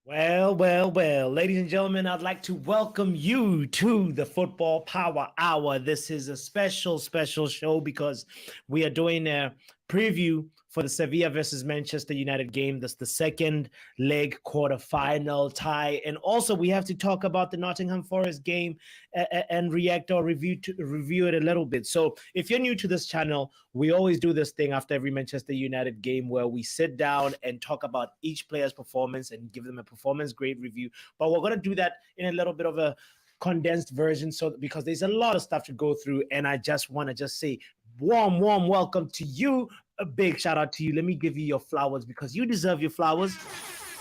Well. Ladies and gentlemen, I'd like to welcome you to the Football Power Hour. This is a special show because we are doing a preview for the Sevilla versus Manchester United game. That's the second leg quarterfinal tie. And also we have to talk about the Nottingham Forest game and react or review it a little bit. So if you're new to this channel, we always do this thing after every Manchester United game where we sit down and talk about each player's performance and give them a performance grade review. But we're going to do that in a little bit of a condensed version, so because there's a lot of stuff to go through, and I just want to say warm welcome to you. A big shout out to you. Let me give you your flowers because you deserve your flowers.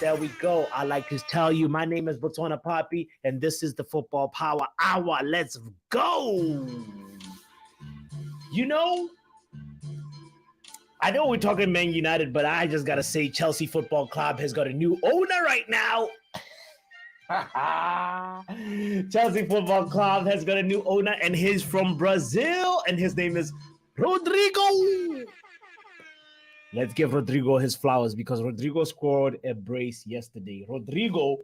There we go. I like to tell you, my name is Botswanapapi, and this is the Football Power Hour. Let's go. You know, I know we're talking Man United, but I just got to say Chelsea Football Club has got a new owner right now. Chelsea Football Club has got a new owner, and he's from Brazil, and his name is Rodrigo. Let's give Rodrigo his flowers because Rodrigo scored a brace yesterday. Rodrigo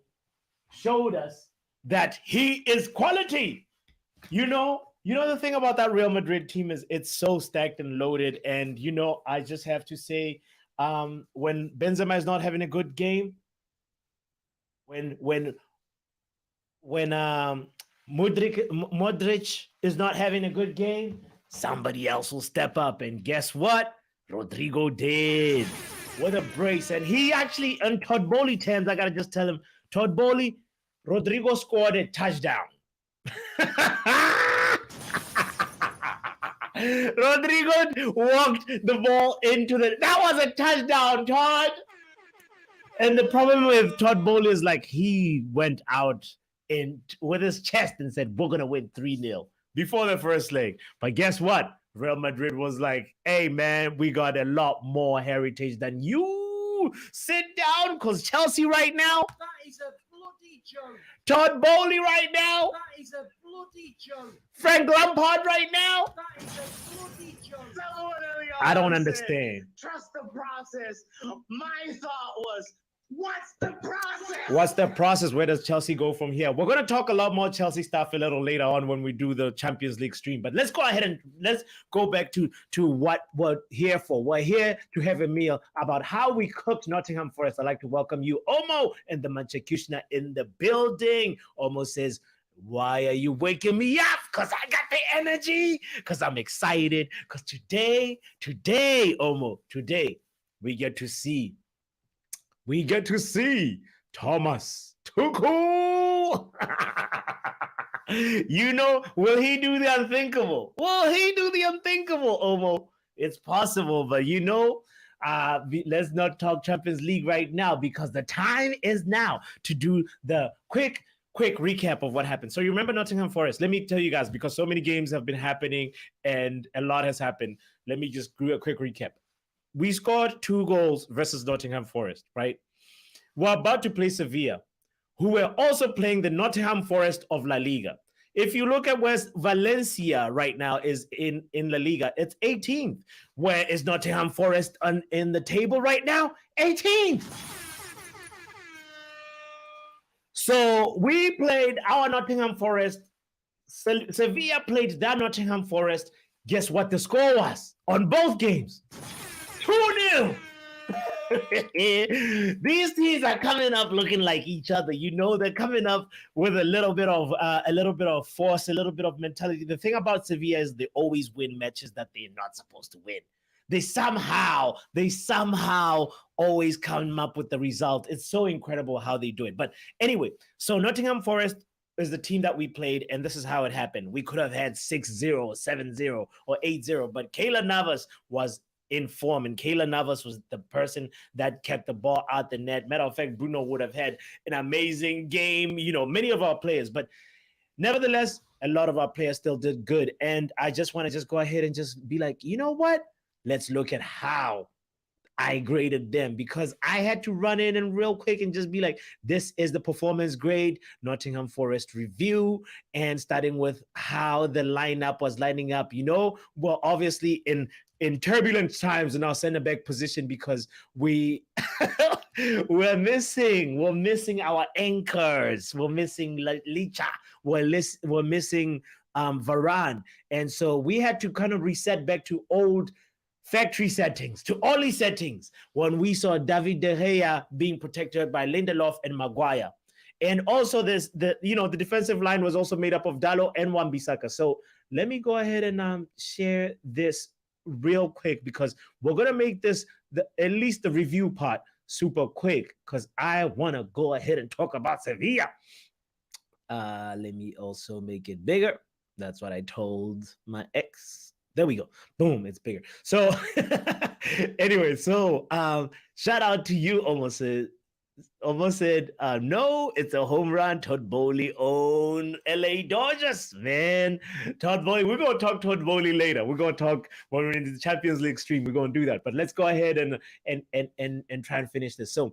showed us that he is quality. You know the thing about that Real Madrid team is it's so stacked and loaded. And, I just have to say, when Benzema is not having a good game, when Modric is not having a good game, somebody else will step up. And guess what? Rodrigo did with a brace. And he actually, in Todd Bowley terms, I got to just tell him, Todd Bowley, Rodrigo scored a touchdown. Rodrigo walked the ball into that was a touchdown, Todd. And the problem with Todd Bowley is like he went out with his chest and said, we're going to win 3-0 before the first leg. But guess what? Real Madrid was like, hey, man, we got a lot more heritage than you. Sit down, because Chelsea right now. That is a bloody joke. Todd Bowley right now. That is a bloody joke. Frank Lampard right now. That is a bloody joke. I don't understand. Trust the process. My thought was, what's the process? What's the process? Where does Chelsea go from here? We're going to talk a lot more Chelsea stuff a little later on when we do the Champions League stream. But let's go ahead and let's go back to what we're here for. We're here to have a meal about how we cooked Nottingham Forest. I'd like to welcome you, Omo, and the Manchesterunited in the building. Omo says, why are you waking me up? Because I got the energy. Because I'm excited. Because today, Omo, we get to see Thomas Tuchel. Will he do the unthinkable? Omo? It's possible, but let's not talk Champions League right now because the time is now to do the quick recap of what happened. So you remember Nottingham Forest? Let me tell you guys, because so many games have been happening and a lot has happened. Let me just do a quick recap. We scored 2 goals versus Nottingham Forest, right? We're about to play Sevilla, who were also playing the Nottingham Forest of La Liga. If you look at where Valencia right now is in La Liga, it's 18th. Where is Nottingham Forest in the table right now? 18th. So we played our Nottingham Forest. Sevilla played their Nottingham Forest. Guess what the score was on both games? 2-0. These teams are coming up looking like each other. They're coming up with a little bit of force, a little bit of mentality. The thing about Sevilla is they always win matches that they're not supposed to win. They somehow always come up with the result. It's so incredible how they do it. But anyway, so Nottingham Forest is the team that we played, and this is how it happened. We could have had 6-0, 7-0, or 8-0, but Keylor Navas was in form, and Keylor Navas was the person that kept the ball out the net. Matter of fact, Bruno would have had an amazing game, many of our players, but nevertheless, a lot of our players still did good. And I just want to go ahead and just be like, you know what? Let's look at how I graded them, because I had to run in and real quick and just be like, this is the performance grade, Nottingham Forest review, and starting with how the lineup was lining up. Well, obviously in turbulent times in our center back position, because we We're missing our anchors. We're missing Licha. We're missing Varane. And so we had to kind of reset back to old factory settings, to early settings, when we saw David De Gea being protected by Lindelof and Maguire. And also the defensive line was also made up of Dalot and Wan-Bissaka. So let me go ahead and share this real quick, because we're going to make this, at least the review part, super quick, because I want to go ahead and talk about Sevilla. Let me also make it bigger. That's what I told my ex. There we go. Boom, it's bigger. So anyway, so shout out to you, almost said, no, it's a home run. Todd Bowley own LA Dodgers, man. Todd Bowley, we're going to talk Todd Bowley later. We're going to talk when we're in the Champions League stream. We're going to do that. But let's go ahead and try and finish this. So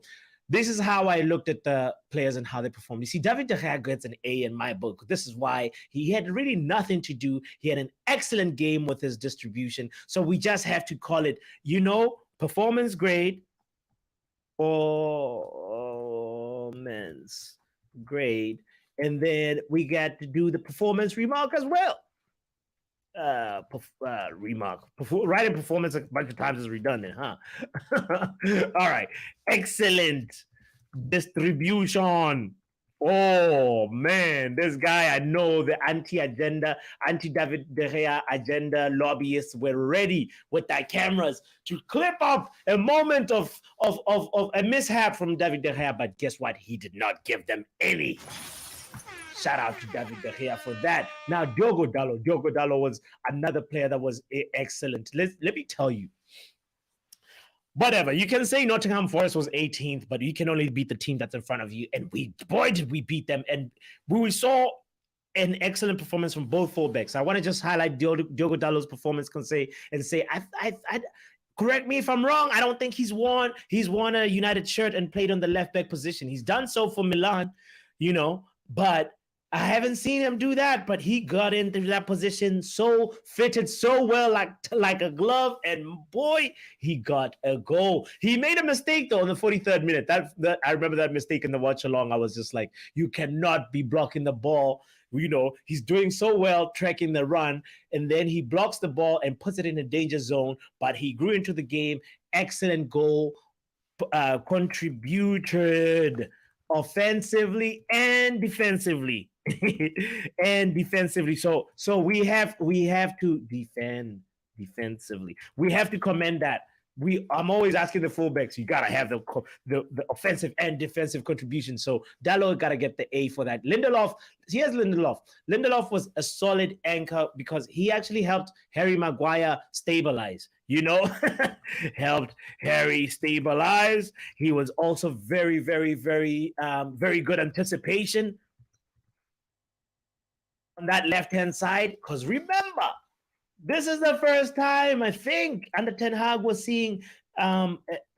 this is how I looked at the players and how they performed. You see, David De Gea gets an A in my book. This is why he had really nothing to do. He had an excellent game with his distribution. So we just have to call it, performance grade, performance grade, and then we got to do the performance remark as well. Writing performance a bunch of times is redundant, huh? All right, excellent distribution. Oh man, this guy, I know the anti-David De Gea agenda lobbyists were ready with their cameras to clip up a moment of a mishap from David De Gea, but guess what? He did not give them any. Shout out to David De Gea for that. Now, Diogo Dalot was another player that was excellent. Let me tell you. Whatever, you can say Nottingham Forest was 18th, but you can only beat the team that's in front of you. And did we beat them. And we saw an excellent performance from both fullbacks. I want to just highlight Diogo Dalot's performance and say, correct me if I'm wrong. I don't think he's worn a United shirt and played on the left back position. He's done so for Milan, but I haven't seen him do that, but he got into that position fitted so well, like a glove, and boy, he got a goal. He made a mistake though in the 43rd minute. That I remember that mistake in the watch along. I was just like, you cannot be blocking the ball. He's doing so well tracking the run, and then he blocks the ball and puts it in a danger zone, but he grew into the game. Excellent goal, contributed offensively and defensively. So we have to defend defensively. We have to commend that. I'm always asking the fullbacks, you gotta have the offensive and defensive contribution. So Dalot gotta get the A for that. Lindelof. Lindelof was a solid anchor because he actually helped Harry Maguire stabilize. Helped Harry stabilize. He was also very, very, very, very good anticipation on that left-hand side, because remember, this is the first time I think under Ten Hag was seeing a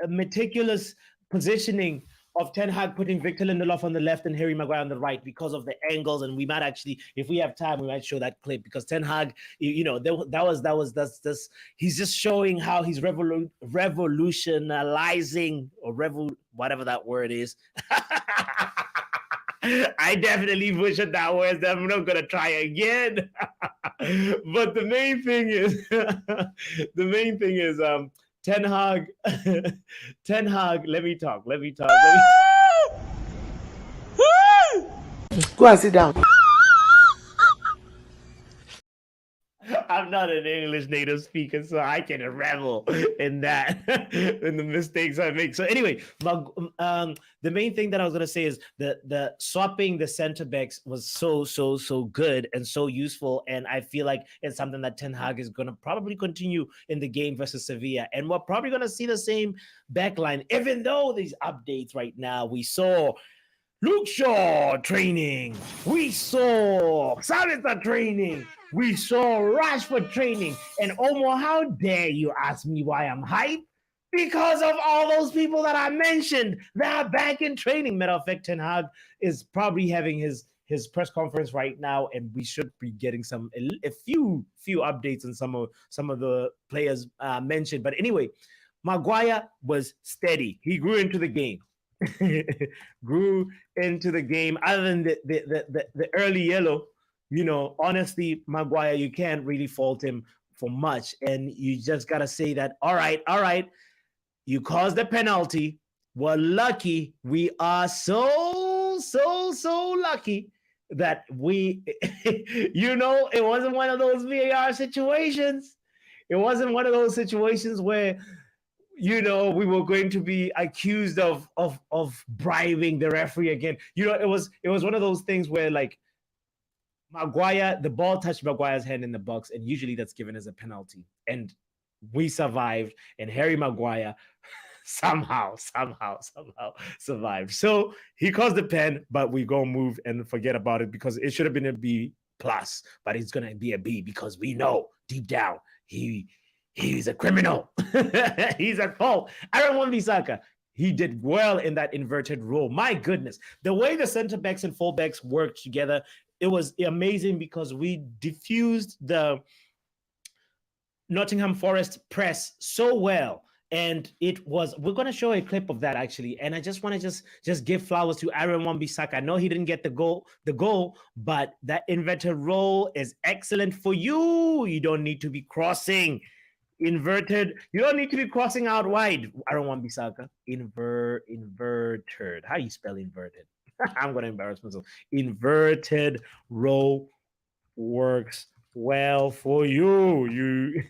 meticulous positioning of Ten Hag putting Victor Lindelof on the left and Harry Maguire on the right because of the angles. And we might actually, if we have time, we might show that clip, because Ten Hag, he's just showing how he's revolutionizing whatever that word is. I definitely butchered that word. I'm not gonna try again. But the main thing is, Ten Hag. Let me talk. Go and sit down. I'm not an English native speaker, so I can revel in that, in the mistakes I make. So anyway, the main thing that I was going to say is the swapping the center backs was so good and so useful. And I feel like it's something that Ten Hag is going to probably continue in the game versus Sevilla. And we're probably going to see the same backline, even though these updates right now, we saw Luke Shaw training. We saw Sabitzer training. We saw Rashford training. And Omar, how dare you ask me why I'm hyped? Because of all those people that I mentioned that are back in training. Matter of fact, Ten Hag is probably having his press conference right now, and we should be getting a few updates on some of the players mentioned. But anyway, Maguire was steady. He grew into the game. grew into the game. Other than the early yellow, honestly, Maguire, you can't really fault him for much. And you just got to say that, all right, you caused the penalty. We're lucky. We are so lucky that it wasn't one of those VAR situations. It wasn't one of those situations where we were going to be accused of bribing the referee again. It was one of those things where, like, Maguire, the ball touched Maguire's hand in the box, and usually that's given as a penalty. And we survived, and Harry Maguire somehow survived. So he caused the pen, but we go move and forget about it because it should have been a B plus, but it's gonna be a B because we know deep down he's a criminal. He's a cult. Aaron Wan-Bissaka, he did well in that inverted role. My goodness, the way the center backs and fullbacks worked together, it was amazing because we diffused the Nottingham Forest press so well. And we're going to show a clip of that actually. And I just want to just give flowers to Aaron Wan-Bissaka. I know he didn't get the goal, but that inverted role is excellent for you. You don't need to be crossing inverted. You don't need to be crossing out wide. Aaron Wan-Bissaka, inverted. How do you spell inverted? I'm going to embarrass myself. Inverted role works well for you.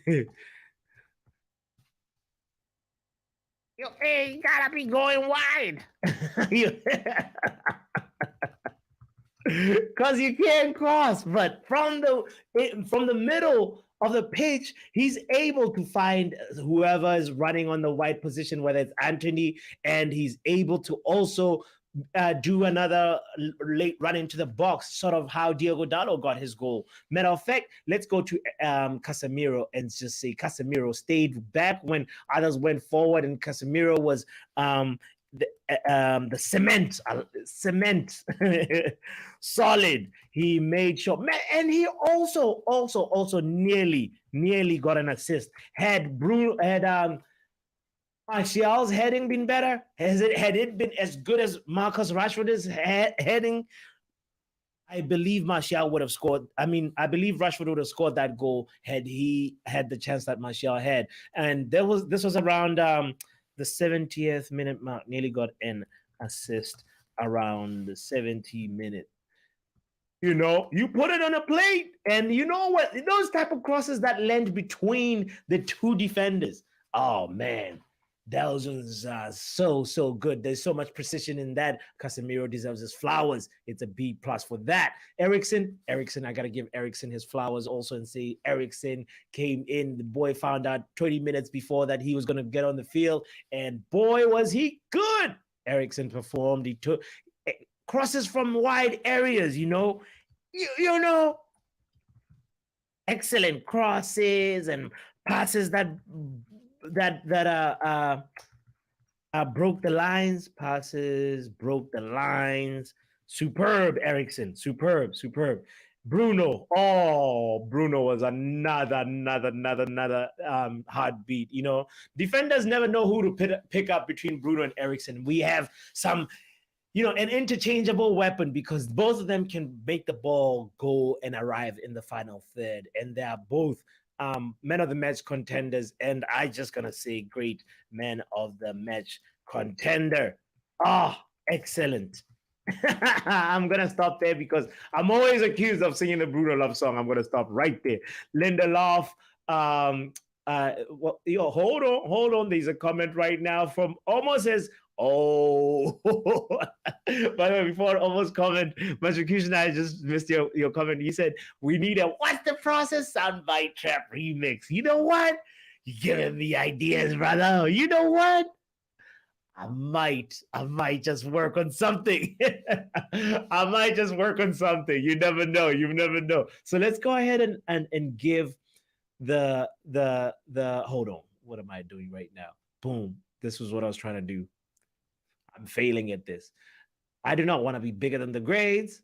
You gotta be going wide. Because you can't cross. But from the middle of the pitch, he's able to find whoever is running on the wide position, whether it's Antony, and he's able to also do another late run into the box, sort of how Diogo Dalot got his goal. Matter of fact, let's go to Casemiro and just say Casemiro stayed back when others went forward, and Casemiro was the cement solid. He made sure, and he also nearly got an assist. Had Martial's heading been better? Had it been as good as Marcus Rashford's heading? I believe Martial would have scored. I believe Rashford would have scored that goal had he had the chance that Martial had. And this was around the 70th minute mark. Nearly got an assist around the 70 minute. You put it on a plate, and you know what? Those type of crosses that land between the two defenders. Oh man. Those ones are so good. There's so much precision in that. Casemiro deserves his flowers. It's a B plus for that. Eriksen, I gotta give Eriksen his flowers also and say Eriksen came in. The boy found out 20 minutes before that he was gonna get on the field, and boy was he good. Eriksen performed. He took crosses from wide areas. Excellent crosses and passes that broke the lines. Passes broke the lines. Superb, Eriksen. Superb. Bruno. Oh, Bruno was another heartbeat. Defenders never know who to pick up between Bruno and Eriksen. We have some, an interchangeable weapon because both of them can make the ball go and arrive in the final third, and they are both men of the match contenders, and I just gonna say great man of the match contender. Excellent. I'm gonna stop there because I'm always accused of singing the Bruno love song. I'm gonna stop right there. Lindelof. Hold on. There's a comment right now from Almost says, oh, by the way, before almost comment, Machukushna, I just missed your comment. You said we need a What's the Process soundbite trap remix. You know what? You're giving me ideas, brother. You know what? I might just work on something. I might just work on something. You never know. So let's go ahead and give the hold on. What am I doing right now? Boom. This was what I was trying to do. I'm failing at this. I do not want to be bigger than the grades.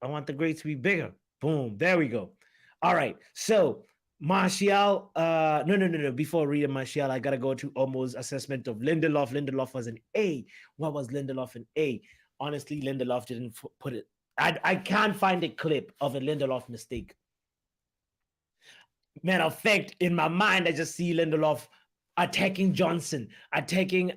I want the grades to be bigger. Boom. There we go. All right. So Martial, no. Before reading Martial, I gotta go to Omo's assessment of Lindelof. Lindelof was an A. What was Lindelof an A? Honestly, Lindelof didn't put it. I can't find a clip of a Lindelof mistake. Matter of fact, in my mind, I just see Lindelof attacking Johnson, attacking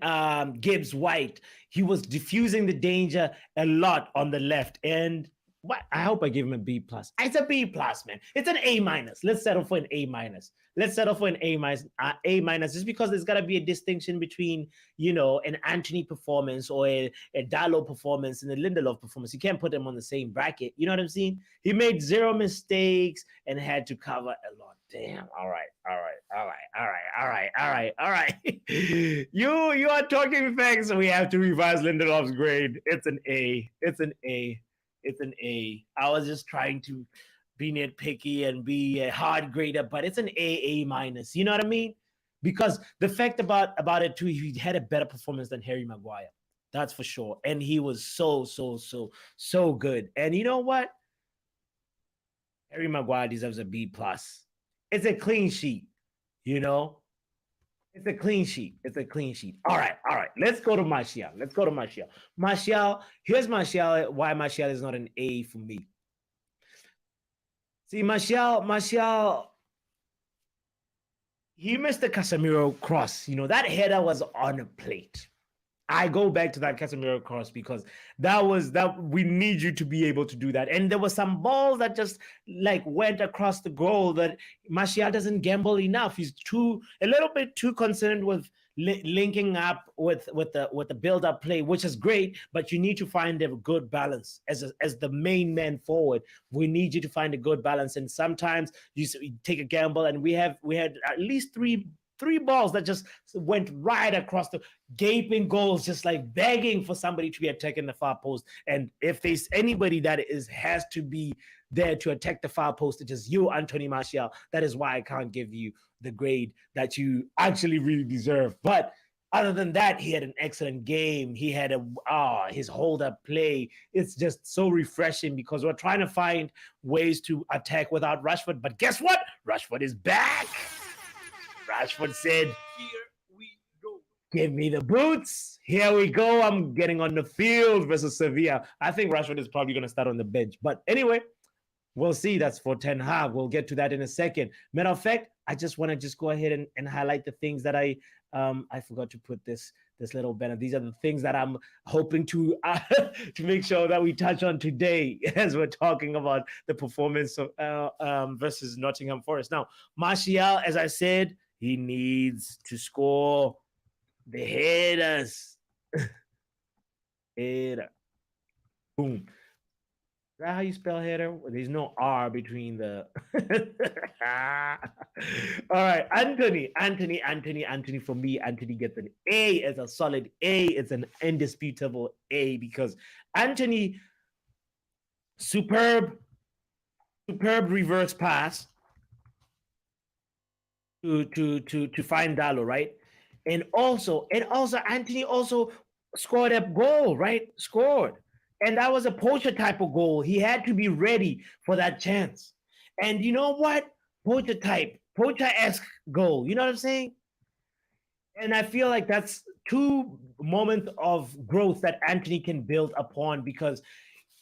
Gibbs White. He was diffusing the danger a lot on the left. And what I hope I give him a B plus. It's a B plus, man. It's an A minus. Let's settle for an A minus. Let's settle for an A minus, just because there's got to be a distinction between, an Antony performance or a Dalot performance and a Lindelof performance. You can't put them on the same bracket. You know what I'm saying? He made 0 mistakes and had to cover a lot. Damn. All right. You are talking facts, so we have to revise Lindelof's grade. It's an A. It's an A. I was just trying to be nitpicky and be a hard grader, but it's an A minus. You know what I mean? Because the fact about it too, he had a better performance than Harry Maguire. That's for sure. And he was so good. And you know what? Harry Maguire deserves a B plus. It's a clean sheet, It's a clean sheet. All right. Let's go to Martial. Here's Martial, why Martial is not an A for me. See, Martial, he missed the Casemiro cross. That header was on a plate. I go back to that Casemiro cross because that we need you to be able to do that. And there were some balls that just went across the goal that Martial doesn't gamble enough. He's a little bit too concerned with linking up with the build-up play, which is great, but you need to find a good balance as the main man forward. We need you to find a good balance, and sometimes you take a gamble, and we had at least three balls that just went right across the gaping goals, just begging for somebody to be attacking the far post. And if there's anybody that has to be there to attack the far post, it is you, Anthony Martial. That is why I can't give you the grade that you actually really deserve. But other than that, he had an excellent game. He had his hold-up play. It's just so refreshing because we're trying to find ways to attack without Rashford. But guess what? Rashford is back. Rashford said, Here we go. give me the boots. Here we go. I'm getting on the field versus Sevilla. I think Rashford is probably going to start on the bench. But anyway, we'll see. That's for Ten Hag. We'll get to that in a second. Matter of fact, I just want to go ahead and highlight the things that I forgot to put this little banner. These are the things that I'm hoping to make sure that we touch on today as we're talking about the performance of versus Nottingham Forest. Now, Martial, as I said, he needs to score the headers. Header. Boom. Is that how you spell header? There's no R between the... All right, Antony for me. Antony gets an A. It's a solid A. It's an indisputable A because Antony, superb reverse pass to find Dalot, right? And also Antony also scored a goal, right? And that was a poacher type of goal. He had to be ready for that chance. And you know what? Poacher-esque goal. You know what I'm saying? And I feel like that's 2 moments of growth that Antony can build upon, because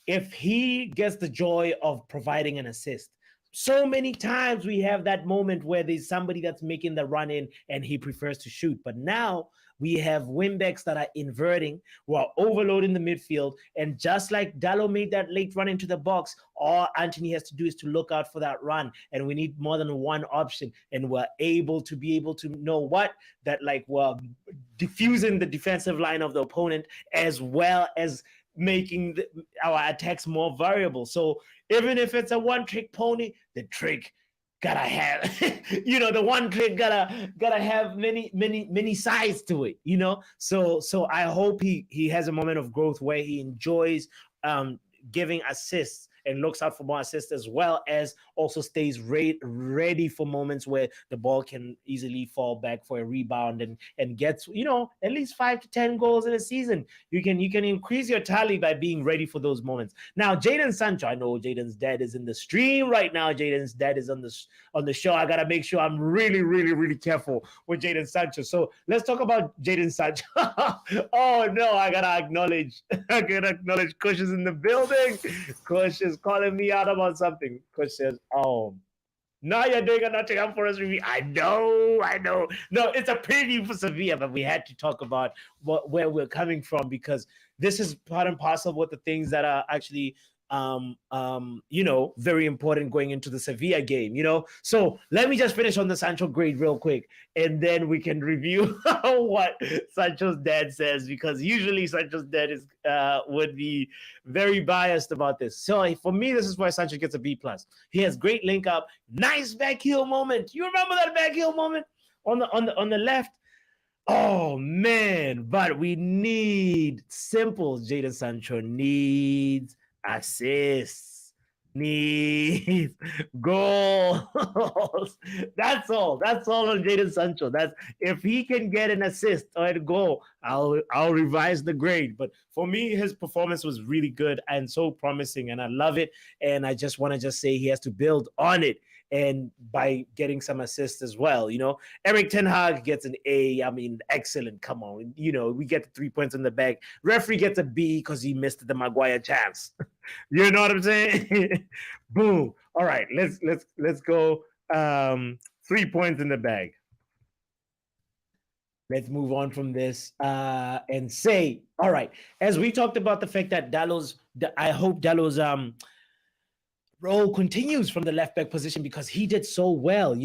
if he gets the joy of providing an assist, so many times we have that moment where there's somebody that's making the run in and he prefers to shoot. But now we have wingbacks that are inverting, who are overloading the midfield. And just like Dalot made that late run into the box, all Antony has to do is to look out for that run. And we need more than one option. And we're able to know that we're diffusing the defensive line of the opponent, as well as making our attacks more variable. So even if it's a one-trick pony, the trick gotta have, the one trick gotta have many sides to it, So I hope he has a moment of growth where he enjoys giving assists and looks out for more assists, as well as also stays ready for moments where the ball can easily fall back for a rebound and gets, at least 5 to 10 goals in a season. You can increase your tally by being ready for those moments. Now, Jadon Sancho, I know Jadon's dad is in the stream right now. Jadon's dad is on the show. I gotta make sure I'm really, really, really careful with Jadon Sancho. So let's talk about Jadon Sancho. Oh no, I gotta acknowledge Kush is in the building. Kush is calling me out about something. Kush says, "Oh, now you're doing a Nottingham Forest review." I know. No, it's a preview for Sevilla, but we had to talk about where we're coming from, because this is part and parcel with the things that are actually very important going into the Sevilla game, So let me just finish on the Sancho grade real quick, and then we can review what Sancho's dad says, because usually Sancho's dad would be very biased about this. So for me, this is why Sancho gets a B+. He has great link up, nice back heel moment. You remember that back heel moment on the left? Oh man, but we need simples. Jadon Sancho needs assists, needs goals. That's all on Jadon Sancho. That's if he can get an assist or a goal, I'll revise the grade. But for me, his performance was really good and so promising, and I love it. And I just want to say he has to build on it, and by getting some assists as well. Eriktenhag gets an A. I mean, excellent. Come on. We get the 3 points in the bag. Referee gets a B because he missed the Maguire chance. You know what I'm saying? Boom. All right, let's go. 3 points in the bag. Let's move on from this and say, all right, as we talked about the fact that I hope Dalot's role continues from the left back position, because he did so well.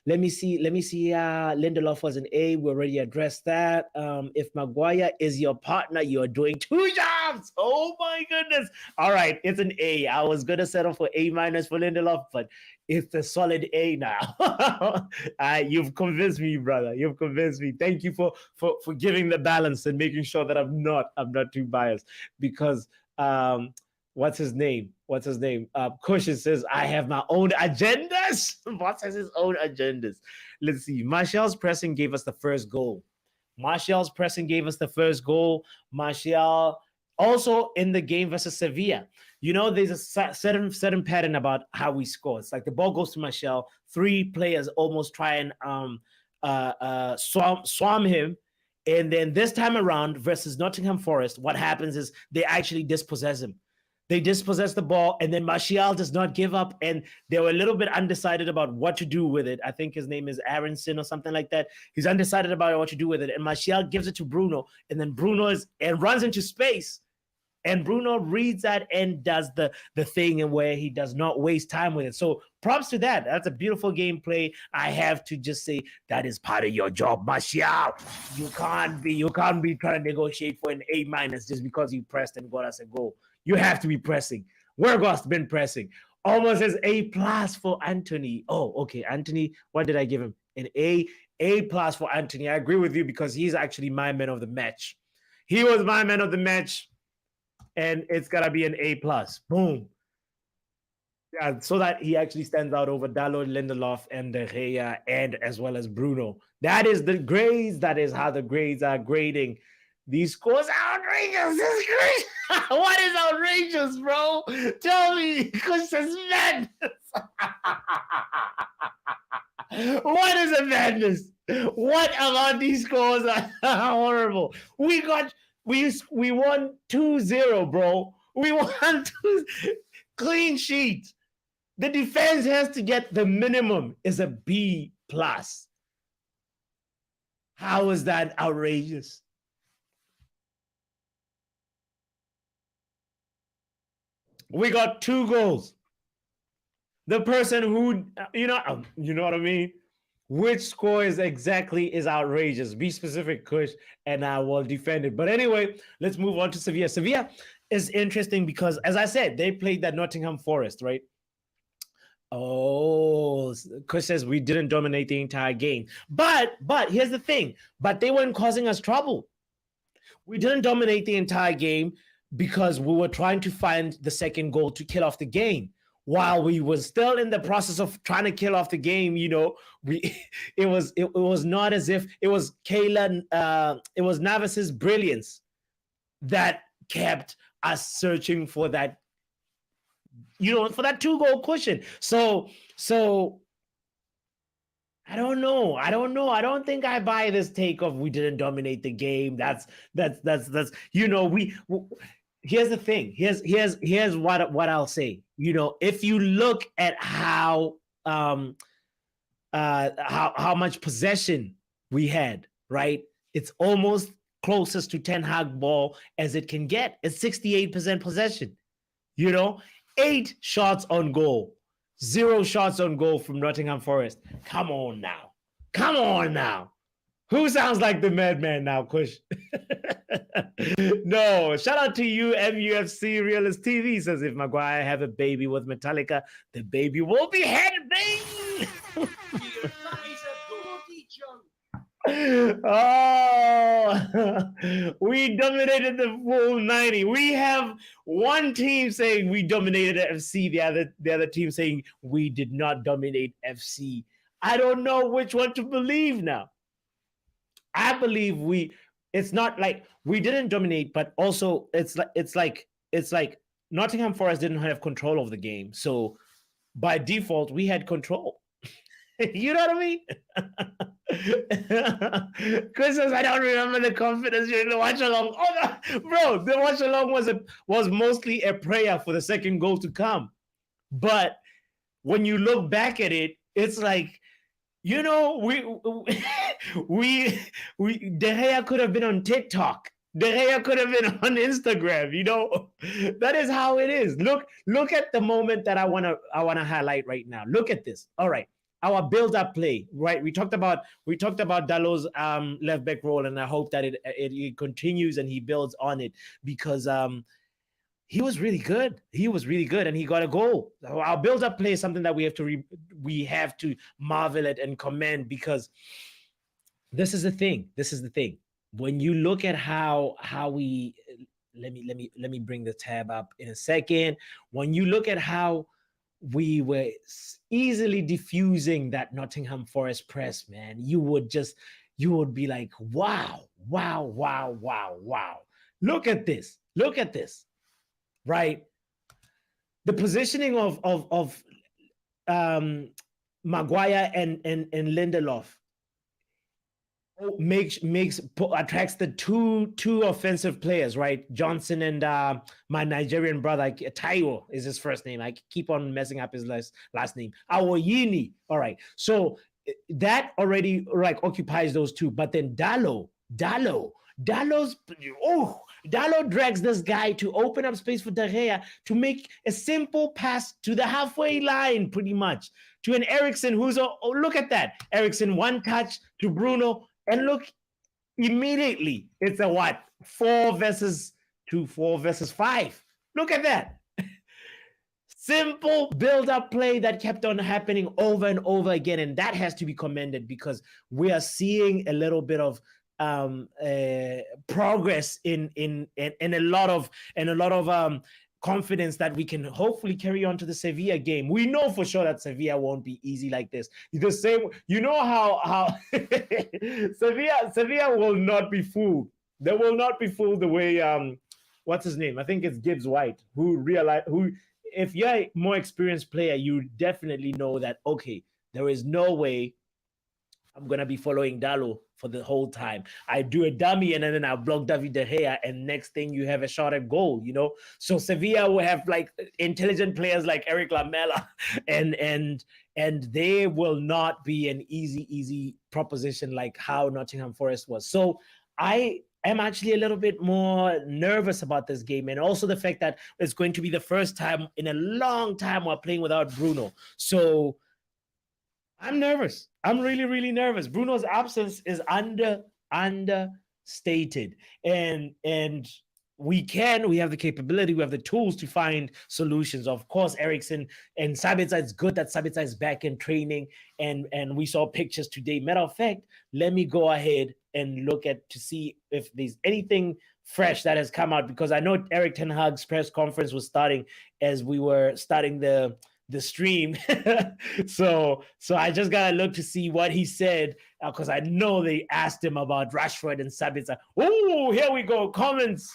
Let me see. Lindelof was an A. We already addressed that. If Maguire is your partner, you're doing 2 jobs. Oh my goodness. All right, it's an A. I was gonna settle for A- for Lindelof, but it's a solid A now. You've convinced me, brother. You've convinced me. Thank you for giving the balance and making sure that I'm not too biased, because what's his name? Kush says, I have my own agendas. Boss has his own agendas. Let's see. Martial's pressing gave us the first goal. Martial also in the game versus Sevilla. There's a certain pattern about how we score. It's like the ball goes to Martial. 3 players almost try and swarm him. And then this time around versus Nottingham Forest, what happens is they actually dispossess him. They dispossess the ball, and then Martial does not give up, and they were a little bit undecided about what to do with it. I think his name is Aronson or something like that. He's undecided about what to do with it, and Martial gives it to Bruno, and then Bruno runs into space, and Bruno reads that and does the thing, and where he does not waste time with it. So props to that. That's a beautiful gameplay. I have to just say that is part of your job, Martial. You can't be trying to negotiate for an A- just because you pressed and got us a goal. You have to be pressing. Wergost's been pressing. Almost as A+ for Antony. Oh, okay. Antony, what did I give him? An A+ for Antony. I agree with you, because he's actually my man of the match. He was my man of the match, and it's got to be an A+. Boom. Yeah, so that he actually stands out over Dalot, Lindelof, and De Gea, and as well as Bruno. That is the grades. That is how the grades are grading. These scores are outrageous. This is great. What is outrageous, bro? Tell me, because it's madness. What is a madness? What about these scores are horrible? We won 2-0, bro. We won 2 clean sheet. The defense has to get the minimum is a B+. How is that outrageous? We got 2 goals. The person who, you know what I mean? Which score is outrageous. Be specific, Kush, and I will defend it. But anyway, let's move on to Sevilla. Sevilla is interesting because, as I said, they played that Nottingham Forest, right? Oh, Kush says we didn't dominate the entire game. But here's the thing. But they weren't causing us trouble. We didn't dominate the entire game because we were trying to find the second goal to kill off the game. While we were still in the process of trying to kill off the game, it was not as if it was it was Navas's brilliance that kept us searching for that, for that 2-goal cushion. So I don't know. I don't think I buy this take of we didn't dominate the game. That's here's the thing. Here's what I'll say. If you look at how much possession we had, right? It's almost closest to Ten Hag ball as it can get. It's 68% possession. 8 shots on goal. 0 shots on goal from Nottingham Forest. Come on now. Who sounds like the madman now, Kush? No, shout out to you, MUFC Realist TV. Says if Maguire have a baby with Metallica, the baby will be headbang. Oh, we dominated the full 90. We have one team saying we dominated FC, the other team saying we did not dominate FC. I don't know which one to believe now. I believe it's not like we didn't dominate, but also it's like Nottingham Forest didn't have control of the game. So by default, we had control. You know what I mean? Chris says, I don't remember the confidence during the watch along. Oh, no. Bro, the watch along was mostly a prayer for the second goal to come. But when you look back at it, it's like, we De Gea could have been on TikTok. De Gea could have been on Instagram. That is how it is. Look at the moment that I wanna highlight right now. Look at this. All right. Our build-up play, right? We talked about Dallot's left back role, and I hope that it continues and he builds on it because he was really good. He was really good, and he got a goal. Our build-up play is something that we have to marvel at and commend, because this is the thing. When you look at how we let me bring the tab up in a second. When you look at how we were easily diffusing that Nottingham Forest press, man, you would be like, wow. Look at this, right? The positioning of Maguire and Lindelof attracts the two offensive players, right? Johnson and my Nigerian brother, Taiwo is his first name. I keep on messing up his last name. Awoyini. All right. So that already occupies those two. But then Dallo drags this guy to open up space for De Gea to make a simple pass to the halfway line, pretty much, to an Eriksen look at that. Eriksen, one touch to Bruno. And look, immediately, it's a 4 versus 5. Look at that. Simple build-up play that kept on happening over and over again. And that has to be commended, because we are seeing a little bit of progress in a lot of confidence that we can hopefully carry on to the Sevilla game. We know for sure that Sevilla won't be easy like this. The same, how Sevilla will not be fooled. They will not be fooled the way what's his name? I think it's Gibbs White, who if you're a more experienced player, you definitely know that, okay, there is no way I'm going to be following Dallo for the whole time. I do a dummy and then I block David De Gea, and next thing you have a shot at goal, So Sevilla will have intelligent players like Eric Lamela, and they will not be an easy proposition like how Nottingham Forest was. So I am actually a little bit more nervous about this game, and also the fact that it's going to be the first time in a long time we're playing without Bruno. So I'm nervous. I'm really, really nervous. Bruno's absence is understated. And we have the capability, we have the tools to find solutions. Of course, Eriksen and Sabitzer, it's good that Sabitzer is back in training, and we saw pictures today. Matter of fact, let me go ahead and look to see if there's anything fresh that has come out, because I know Eriktenhag's press conference was starting as we were starting the stream. so I just gotta look to see what he said, because I know they asked him about Rashford and Sabitzer. Oh, here we go. Comments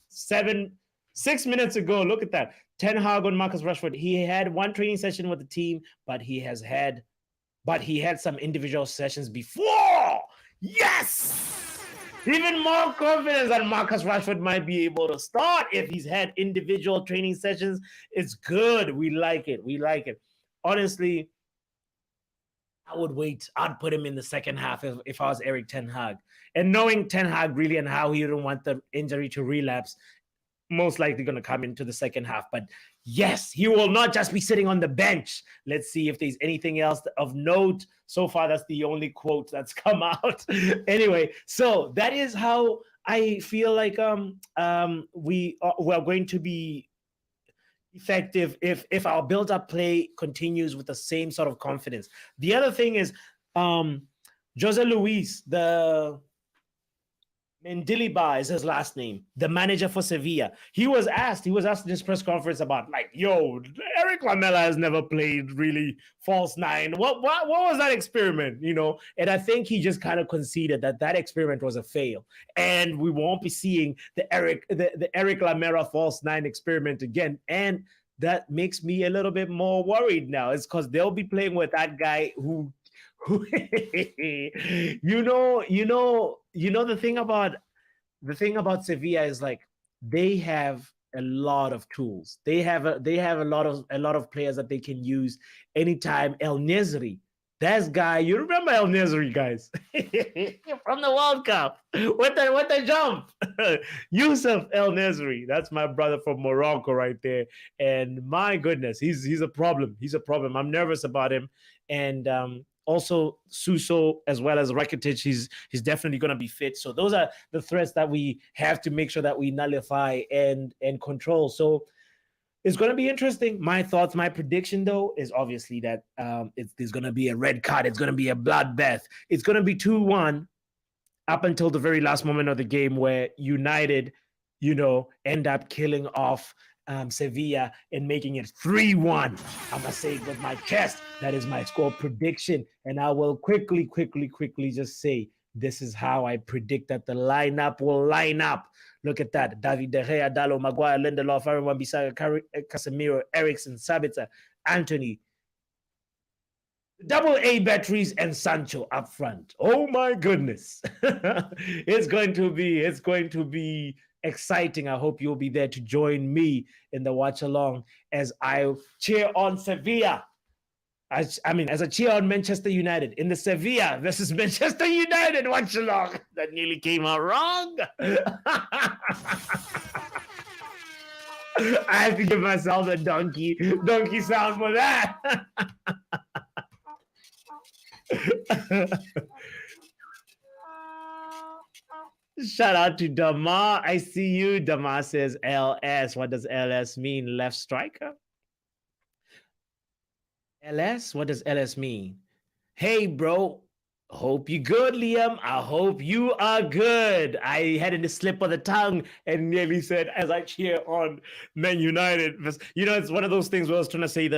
6 minutes ago. Look at that. Ten Hag on Marcus Rashford. He had one training session with the team, but he had some individual sessions before. Yes! Even more confidence that Marcus Rashford might be able to start if he's had individual training sessions. It's good. We like it. We like it. Honestly, I would wait. I'd put him in the second half if I was Erik ten Hag. And knowing ten Hag really and how he didn't want the injury to relapse, most likely going to come into the second half. But yes, he will not just be sitting on the bench. Let's see if there's anything else of note. So far, that's the only quote that's come out. Anyway, so that is how I feel like we are going to be effective if our build-up play continues with the same sort of confidence. The other thing is Jose Luis, the Mendilibar is his last name, the manager for Sevilla. He was asked in this press conference about, like, yo, Erik Lamela has never played really false nine. What was that experiment, you know? And I think he just kind of conceded that experiment was a fail, and we won't be seeing the Erik Lamela false nine experiment again. And that makes me a little bit more worried now. It's because they'll be playing with that guy who you know the thing about Sevilla is, like, they have a lot of tools. They have a lot of players that they can use anytime. El Nesri, that guy, you remember El Nesri, guys, from the World Cup with the jump. Yusuf El Nesri, that's my brother from Morocco right there. And my goodness, he's a problem. He's a problem. I'm nervous about him. And also Suso, as well as Rakitic, he's definitely going to be fit. So those are the threats that we have to make sure that we nullify and control. So it's going to be interesting. My thoughts, my prediction, though, is obviously that there's going to be a red card. It's going to be a bloodbath. It's going to be 2-1 up until the very last moment of the game, where United, end up killing off Sevilla and making it 3-1. I'm gonna say it with my chest. That is my score prediction, and I will quickly just say this is how I predict that the lineup will line up. Look at that: David De Gea, Dalot, Maguire, Lindelof, Aaron Wan-Bissaka, Casemiro, Eriksen, Sabitzer, Antony. Double A batteries and Sancho up front. Oh my goodness. It's going to be exciting. I hope you'll be there to join me in the watch along as I cheer on Sevilla. As I cheer on Manchester United in the Sevilla versus Manchester United watch along. That nearly came out wrong. I have to give myself a donkey sound for that. Shout out to Damar. I see you. Damar says LS. What does LS mean? Left striker? LS? What does LS mean? Hey, bro. Hope you're good, Liam. I hope you are good. I had a slip of the tongue and nearly said, as I cheer on Man United. It's one of those things where I was trying to say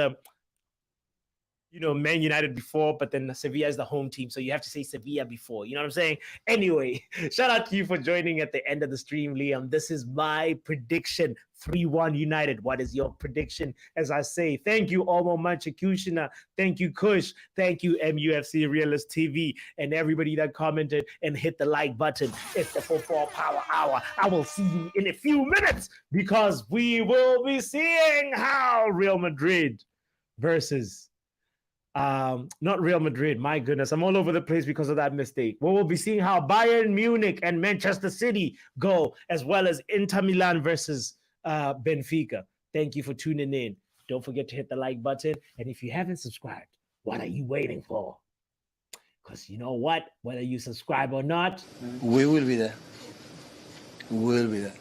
Man United before, but then Sevilla is the home team, so you have to say Sevilla before. You know what I'm saying? Anyway, shout out to you for joining at the end of the stream, Liam. This is my prediction, 3-1 United. What is your prediction? As I say, thank you, Omo Manchekushina. Thank you, Kush. Thank you, MUFC Realist TV, and everybody that commented and hit the like button. It's the Football Power Hour. I will see you in a few minutes because we will be seeing how Real Madrid versus not Real Madrid. My goodness, I'm all over the place because of that mistake. We'll be seeing how Bayern Munich and Manchester City go, as well as Inter Milan versus Benfica. Thank you for tuning in. Don't forget to hit the like button. And if you haven't subscribed, what are you waiting for? Because you know what? Whether you subscribe or not, we will be there. We will be there.